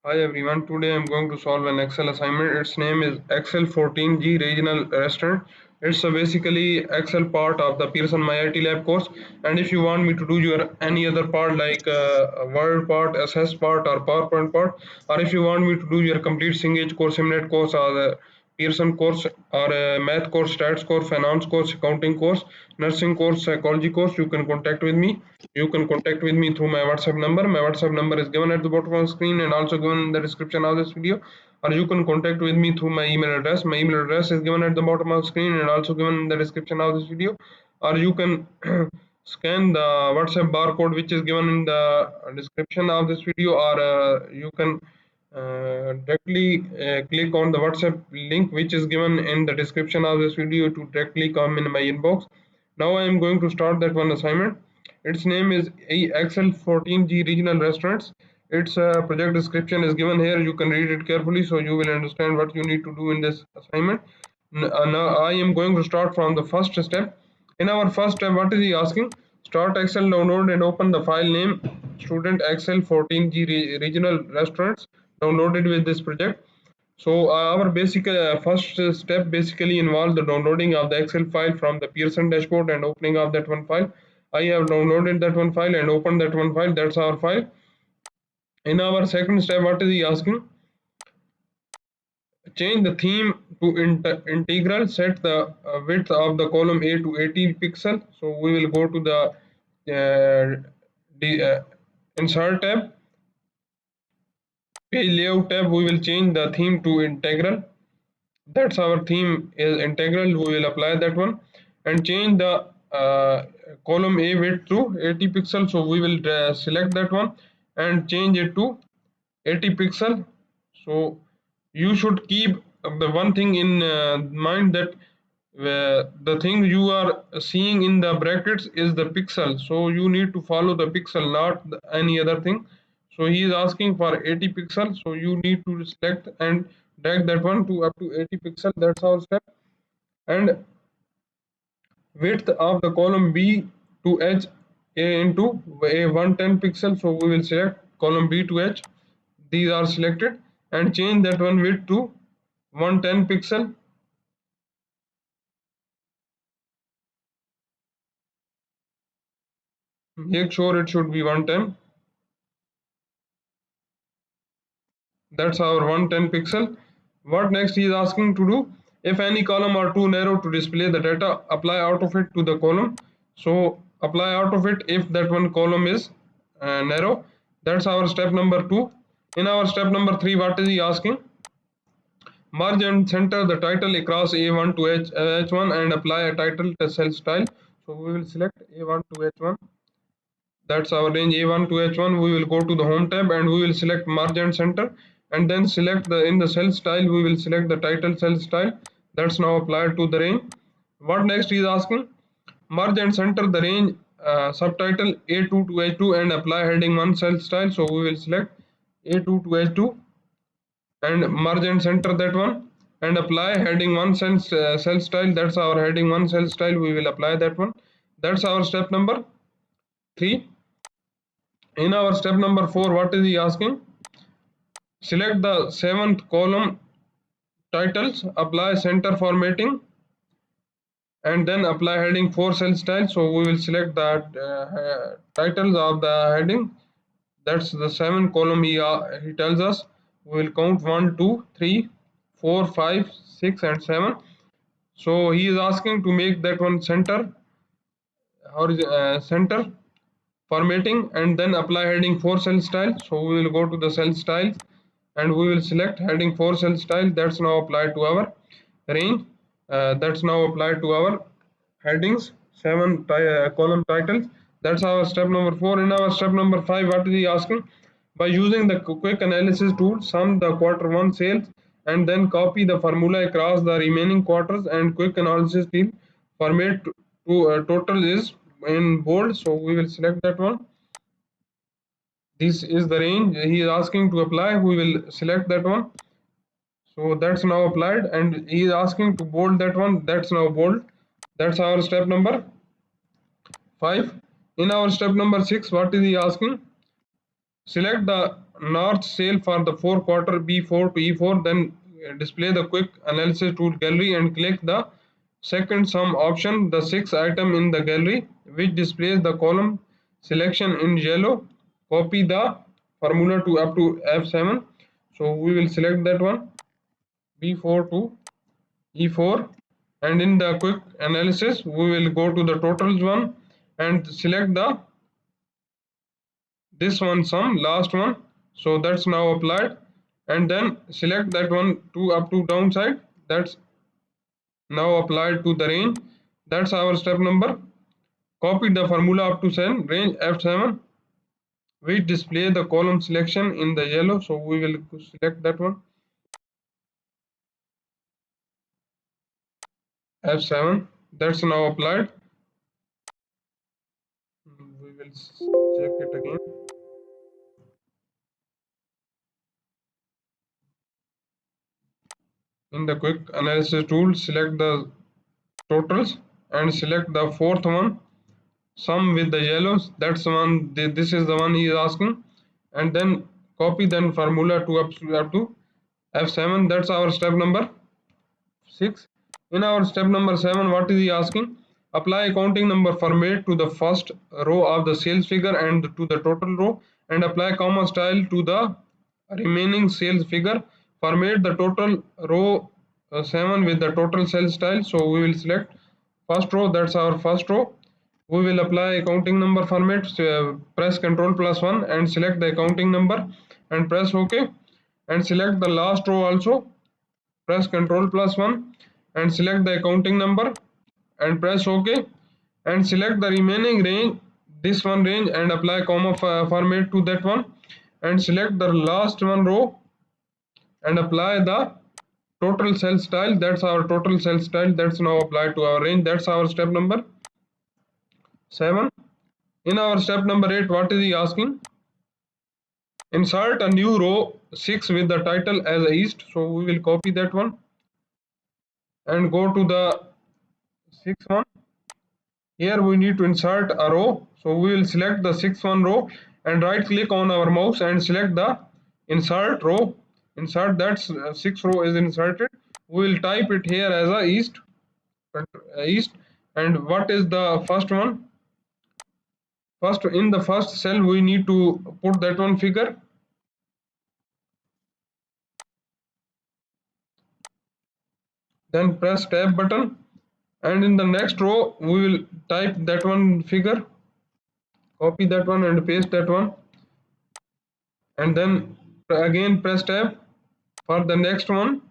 Hi everyone, today I'm going to solve an Excel assignment. Its name is Excel 14G Regional Restaurant. It's basically Excel part of the Pearson MyITLab course. And if you want me to do your any other part like Word part, SS part, or PowerPoint part, or if you want me to do your complete Singlish course, Simnet course, or the Pearson course, or a math course, stats course, finance course, accounting course, nursing course, psychology course, you can contact with me. You can contact with me through my WhatsApp number. My WhatsApp number is given at the bottom of the screen and also given in the description of this video. Or you can contact with me through my email address. My email address is given at the bottom of the screen and also given in the description of this video. Or you can scan the WhatsApp barcode which is given in the description of this video, or you can directly click on the WhatsApp link which is given in the description of this video to directly come in my inbox. Now I am going to start that one assignment. Its name is Excel 14G Regional Restaurants. Its project description is given here. You can read it carefully so you will understand what you need to do in this assignment. Now I am going to start from the first step. In our first step, what is he asking? Start Excel, download and open the file name student Excel 14G Regional Restaurants downloaded with this project. So our basic first step basically involves the downloading of the Excel file from the Pearson dashboard and opening of that one file. I have downloaded that one file and opened that one file. That's our file. In our second step, what is he asking? Change the theme to integral. Set the width of the column A to 80 pixel. So we will go to the insert tab, page layout tab. We will change the theme to integral. That's our theme is integral. We will apply that one and change the column A width to 80 pixel. So we will select that one and change it to 80 pixel. So you should keep the one thing in mind, that the thing you are seeing in the brackets is the pixel, so you need to follow the pixel, not any other thing. So he is asking for 80 pixel, so you need to select and drag that one to up to 80 pixel. That's our step. And width of the column B to H into a 110 pixel, so we will select column B to H. These are selected and change that one width to 110 pixel. Make sure it should be 110. That's our 110 pixel. What next he is asking to do? If any column are too narrow to display the data, apply out of it to the column. So apply out of it if that one column is narrow. That's our step number 2. In our step number 3, what is he asking? Merge and center the title across A1 to H1 and apply a title to cell style. So we will select A1 to H1. That's our range A1 to H1. We will go to the home tab and we will select merge and center, and then select the in the cell style we will select the title cell style. That's now applied to the range. What next is asking? Merge and center the range subtitle A2 to H2 and apply heading 1 cell style. So we will select A2 to H2 and merge and center that one and apply heading 1 cell style. That's our heading 1 cell style. We will apply that one. That's our step number 3. In our step number 4, what is he asking? Select the 7th column titles, apply center formatting, and then apply heading 4 cell style. So we will select that titles of the heading. That's the 7 column he tells us. We will count 1, 2, 3, 4, 5, 6, and 7. So he is asking to make that one center, center formatting, and then apply heading 4 cell style. So we will go to the cell style and we will select heading 4 cell style. That's now applied to our range. That's now applied to our headings 7 column titles. That's our step number 4. In our step number 5, what is he asking? By using the quick analysis tool, sum the quarter 1 sales and then copy the formula across the remaining quarters, and quick analysis tool format to total is in bold. So we will select that one. This is the range he is asking to apply. We will select that one. So that's now applied, and he is asking to bold that one. That's now bold. That's our step number 5. In our step number 6, what is he asking? Select the north cell for the 4 quarter B4 to E4, then display the quick analysis tool gallery and click the second sum option, the sixth item in the gallery, which displays the column selection in yellow. Copy the formula to up to F7. So we will select that one, B4 to E4, and in the quick analysis we will go to the totals one and select the this one sum last one, so that's now applied, and then select that one to up to downside, that's now applied to the range. That's our step number. Copy the formula up to cell range F7, which display the column selection in the yellow, so we will select that one, F7, that's now applied. We will check it again. In the quick analysis tool, select the totals and select the fourth one, sum with the yellows, that's the one, this is the one he is asking, and then copy then formula to up to F7, that's our step number 6. In our step number 7, what is he asking? Apply accounting number format to the first row of the sales figure and to the total row, and apply comma style to the remaining sales figure. Format the total row 7 with the total sales style. So we will select first row, that's our first row. We will apply accounting number format, press Ctrl plus 1 and select the accounting number and press OK, and select the last row also, press Ctrl plus 1 and select the accounting number and press OK, and select the remaining range, this one range, and apply comma format to that one, and select the last one row and apply the total cell style, that's our total cell style, that's now applied to our range. That's our step number 7. In our step number 8, what is he asking? Insert a new row 6 with the title as a east, so we will copy that one and go to the 6th one. Here we need to insert a row, so we will select the 6th one row and right click on our mouse and select the insert row. Insert, that 6th row is inserted. We will type it here as a east, and what is the first one? First, in the first cell we need to put that one figure, then press tab button, and in the next row we will type that one figure, copy that one and paste that one, and then again press tab. For the next one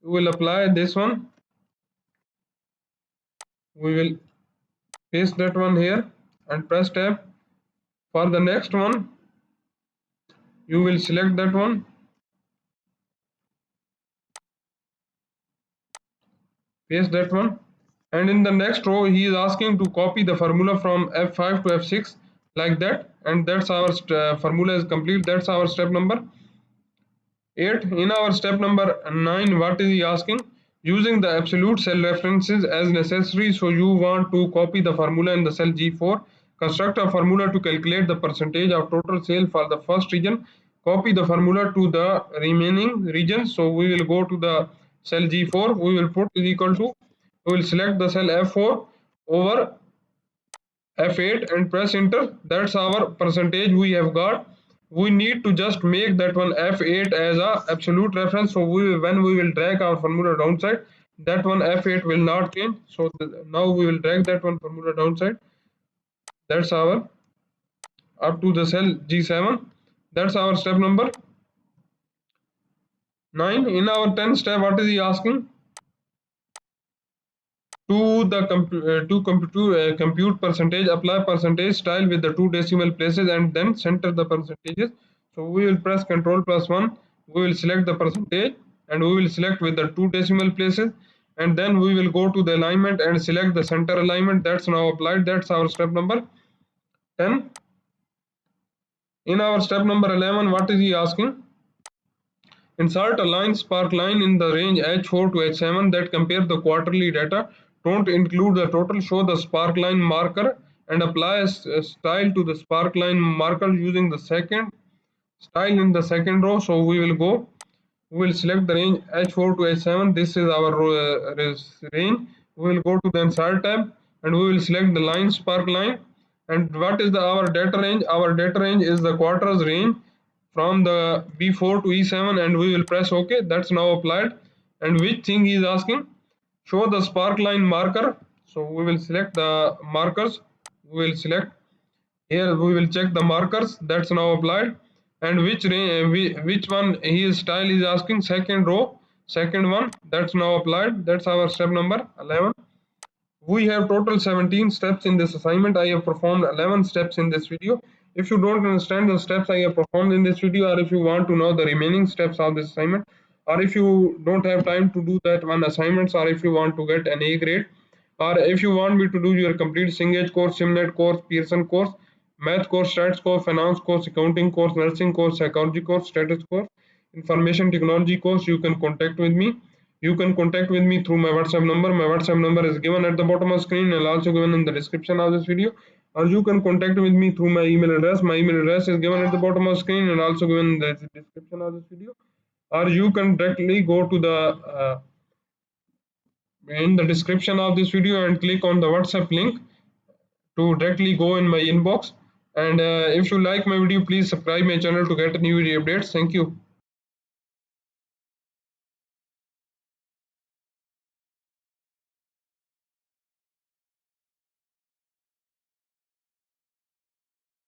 we will apply this one, we will paste that one here and press tab. For the next one you will select that one, paste that one, and in the next row he is asking to copy the formula from F5 to F6 like that, and that's our formula is complete. That's our step number 8. In our step number 9, what is he asking? Using the absolute cell references as necessary, so you want to copy the formula in the cell G4. Construct a formula to calculate the percentage of total sale for the first region. Copy the formula to the remaining regions. So we will go to the cell G4. We will put is equal to, we will select the cell F4 over F8 and press enter. That's our percentage we have got. We need to just make that one F8 as a absolute reference, so when we will drag our formula downside, that one F8 will not change. So now we will drag that one formula downside, that's our up to the cell G7. That's our step number 9. In our 10th step, what is he asking? To the compute percentage, apply percentage style with the 2 decimal places and then center the percentages. So we will press Ctrl plus 1, we will select the percentage and we will select with the 2 decimal places, and then we will go to the alignment and select the center alignment. That's now applied. That's our step number 10. In our step number 11, what is he asking? Insert a line spark line in the range H4 to H7 that compare the quarterly data. Don't include the total. Show the spark line marker and apply a style to the spark line marker using the second style in the second row. So we will select the range H4 to H7. This is our range. We will go to the insert tab and we will select the line spark line. And what is our data range? Our data range is the quarters range from the B4 to E7, and we will press OK. That's now applied. And which thing he is asking? Show the spark line marker. So we will select the markers. We will select here. We will check the markers. That's now applied. And which one his style is asking? Second row, second one. That's now applied. That's our step number 11. We have total 17 steps in this assignment. I have performed 11 steps in this video. If you don't understand the steps I have performed in this video, or if you want to know the remaining steps of this assignment, or if you don't have time to do that one assignments, or if you want to get an A grade, or if you want me to do your complete Cengage course, Simnet course, Pearson course, math course, stats course, finance course, accounting course, nursing course, psychology course, status course, information technology course, you can contact with me. You can contact with me through my WhatsApp number. My WhatsApp number is given at the bottom of the screen and also given in the description of this video. Or you can contact with me through my email address. My email address is given at the bottom of the screen and also given in the description of this video. Or you can directly go to the in the description of this video and click on the WhatsApp link to directly go in my inbox. And if you like my video, please subscribe my channel to get new video updates. Thank you.